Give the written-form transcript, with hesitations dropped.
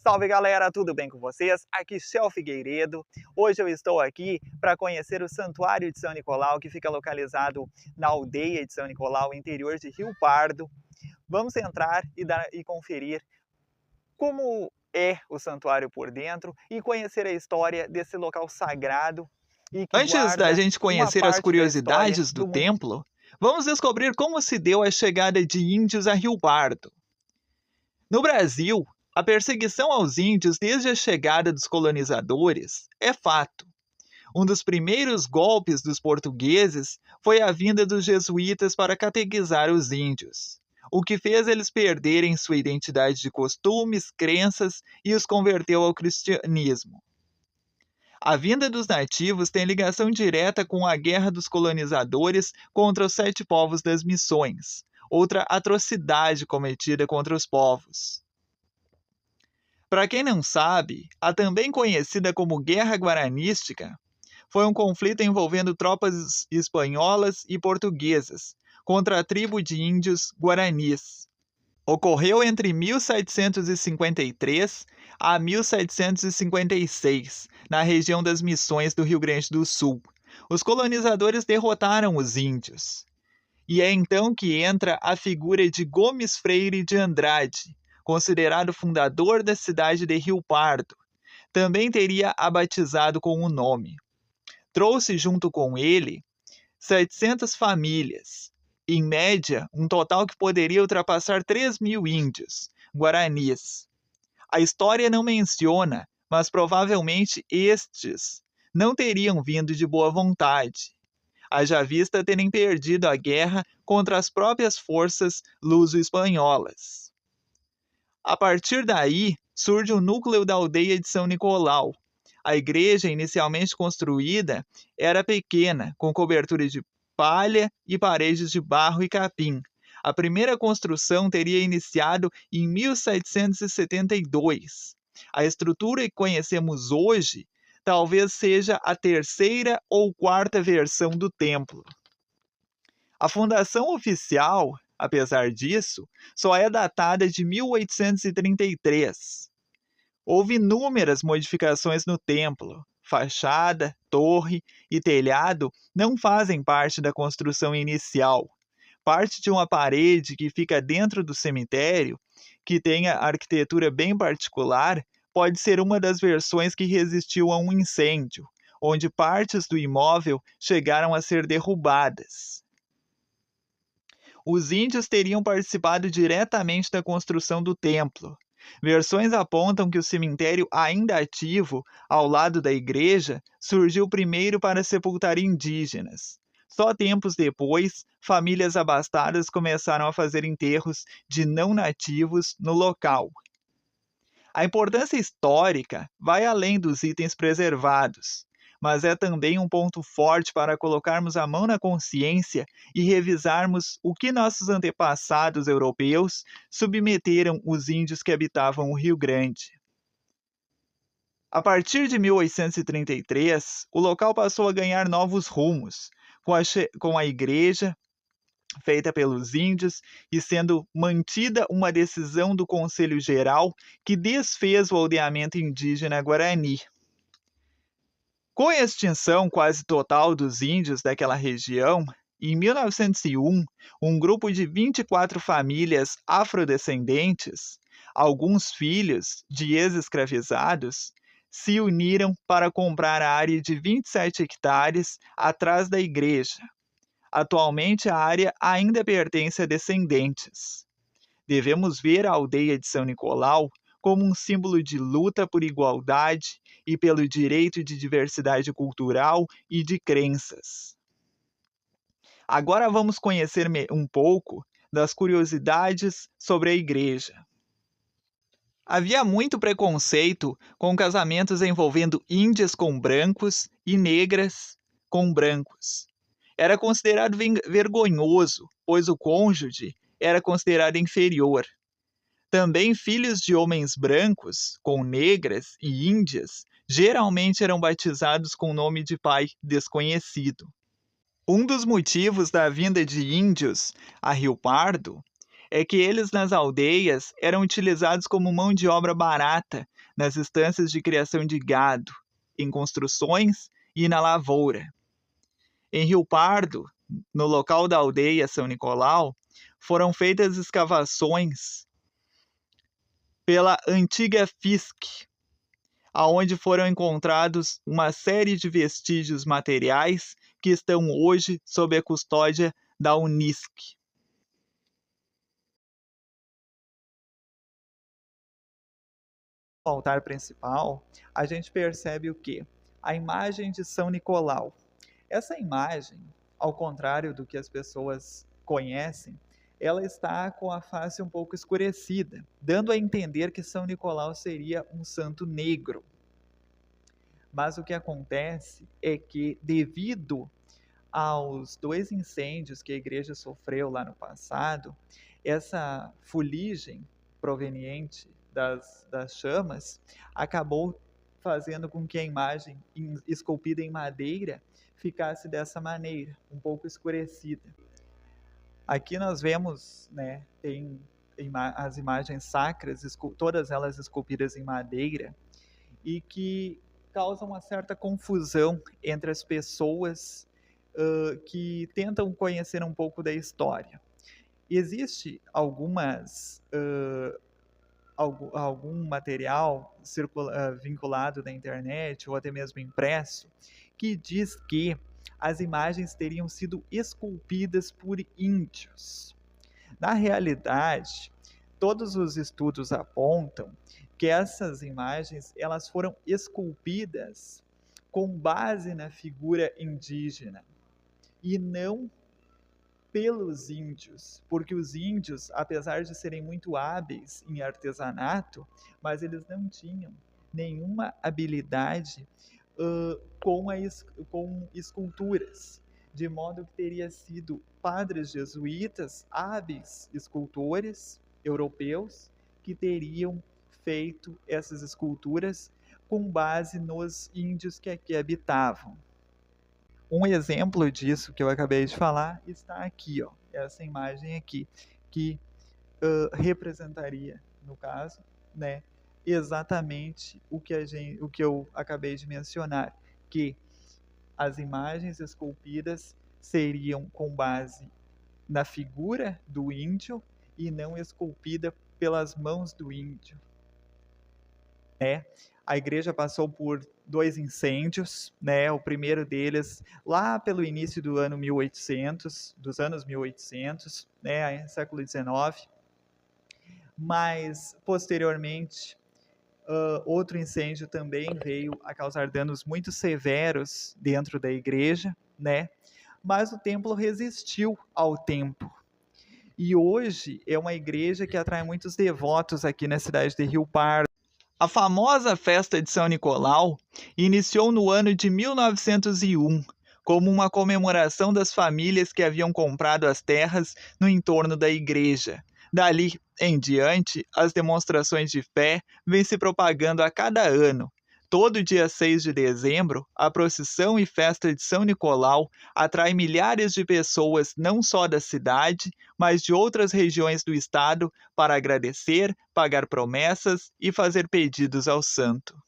Salve galera, tudo bem com vocês? Aqui Chel Figueiredo. Hoje eu estou aqui para conhecer o Santuário de São Nicolau, que fica localizado na aldeia de São Nicolau, interior de Rio Pardo. Vamos entrar e conferir como é o santuário por dentro e conhecer a história desse local sagrado e que Antes da guarda gente uma conhecer as parte da história curiosidades do do município. templo, vamos descobrir como se deu a chegada de índios a Rio Pardo. No Brasil, a perseguição aos índios desde a chegada dos colonizadores é fato. Um dos primeiros golpes dos portugueses foi a vinda dos jesuítas para catequizar os índios, o que fez eles perderem sua identidade de costumes, crenças e os converteu ao cristianismo. A vinda dos nativos tem ligação direta com a Guerra dos Colonizadores contra os Sete Povos das Missões, outra atrocidade cometida contra os povos. Para quem não sabe, a também conhecida como Guerra Guaranística foi um conflito envolvendo tropas espanholas e portuguesas contra a tribo de índios guaranis. Ocorreu entre 1753 a 1756, na região das Missões do Rio Grande do Sul. Os colonizadores derrotaram os índios. E é então que entra a figura de Gomes Freire de Andrade, considerado fundador da cidade de Rio Pardo. Também teria a batizado com o nome. Trouxe junto com ele 700 famílias, em média, um total que poderia ultrapassar 3.000 índios, guaranis. A história não menciona, mas provavelmente estes não teriam vindo de boa vontade, haja vista terem perdido a guerra contra as próprias forças luso-espanholas. A partir daí, surge o núcleo da aldeia de São Nicolau. A igreja, inicialmente construída, era pequena, com cobertura de palha e paredes de barro e capim. A primeira construção teria iniciado em 1772. A estrutura que conhecemos hoje talvez seja a terceira ou quarta versão do templo. A fundação oficial, apesar disso, só é datada de 1833. Houve inúmeras modificações no templo. Fachada, torre e telhado não fazem parte da construção inicial. Parte de uma parede que fica dentro do cemitério, que tem a arquitetura bem particular, pode ser uma das versões que resistiu a um incêndio, onde partes do imóvel chegaram a ser derrubadas. Os índios teriam participado diretamente da construção do templo. Versões apontam que o cemitério ainda ativo, ao lado da igreja, surgiu primeiro para sepultar indígenas. Só tempos depois, famílias abastadas começaram a fazer enterros de não nativos no local. A importância histórica vai além dos itens preservados, mas é também um ponto forte para colocarmos a mão na consciência e revisarmos o que nossos antepassados europeus submeteram os índios que habitavam o Rio Grande. A partir de 1833, o local passou a ganhar novos rumos, com a igreja feita pelos índios e sendo mantida uma decisão do Conselho Geral que desfez o aldeamento indígena guarani. Com a extinção quase total dos índios daquela região, em 1901, um grupo de 24 famílias afrodescendentes, alguns filhos de ex-escravizados, se uniram para comprar a área de 27 hectares atrás da igreja. Atualmente, a área ainda pertence a descendentes. Devemos ver a aldeia de São Nicolau como um símbolo de luta por igualdade e pelo direito de diversidade cultural e de crenças. Agora vamos conhecer um pouco das curiosidades sobre a igreja. Havia muito preconceito com casamentos envolvendo índias com brancos e negras com brancos. Era considerado vergonhoso, pois o cônjuge era considerado inferior. Também filhos de homens brancos, com negras e índias, geralmente eram batizados com nome de pai desconhecido. Um dos motivos da vinda de índios a Rio Pardo é que eles nas aldeias eram utilizados como mão de obra barata nas instâncias de criação de gado, em construções e na lavoura. Em Rio Pardo, no local da aldeia São Nicolau, foram feitas escavações pela antiga FISC, aonde foram encontrados uma série de vestígios materiais que estão hoje sob a custódia da Unisc. No altar principal, a gente percebe o quê? A imagem de São Nicolau. Essa imagem, ao contrário do que as pessoas conhecem, ela está com a face um pouco escurecida, dando a entender que São Nicolau seria um santo negro. Mas o que acontece é que, devido aos 2 incêndios que a igreja sofreu lá no passado, essa fuligem proveniente das chamas acabou fazendo com que a imagem esculpida em madeira ficasse dessa maneira, um pouco escurecida. Aqui nós vemos, né, tem as imagens sacras, todas elas esculpidas em madeira, e que causam uma certa confusão entre as pessoas que tentam conhecer um pouco da história. Existe algum material vinculado na internet ou até mesmo impresso que diz que as imagens teriam sido esculpidas por índios. Na realidade, todos os estudos apontam que essas imagens elas foram esculpidas com base na figura indígena e não pelos índios, porque os índios, apesar de serem muito hábeis em artesanato, mas eles não tinham nenhuma habilidade com esculturas, de modo que teria sido padres jesuítas, hábeis escultores europeus, que teriam feito essas esculturas com base nos índios que aqui habitavam. Um exemplo disso que eu acabei de falar está aqui, ó, essa imagem aqui, que representaria, no caso, né, exatamente o que eu acabei de mencionar, que as imagens esculpidas seriam com base na figura do índio e não esculpida pelas mãos do índio. A igreja passou por 2 incêndios, né? O primeiro deles lá pelo início do ano 1800, dos anos 1800, né? Século XIX. Mas posteriormente outro incêndio também veio a causar danos muito severos dentro da igreja, né? Mas o templo resistiu ao tempo. E hoje é uma igreja que atrai muitos devotos aqui na cidade de Rio Pardo. A famosa festa de São Nicolau iniciou no ano de 1901, como uma comemoração das famílias que haviam comprado as terras no entorno da igreja. Dali em diante, as demonstrações de fé vêm se propagando a cada ano. Todo dia 6 de dezembro, a procissão e festa de São Nicolau atrai milhares de pessoas não só da cidade, mas de outras regiões do estado para agradecer, pagar promessas e fazer pedidos ao santo.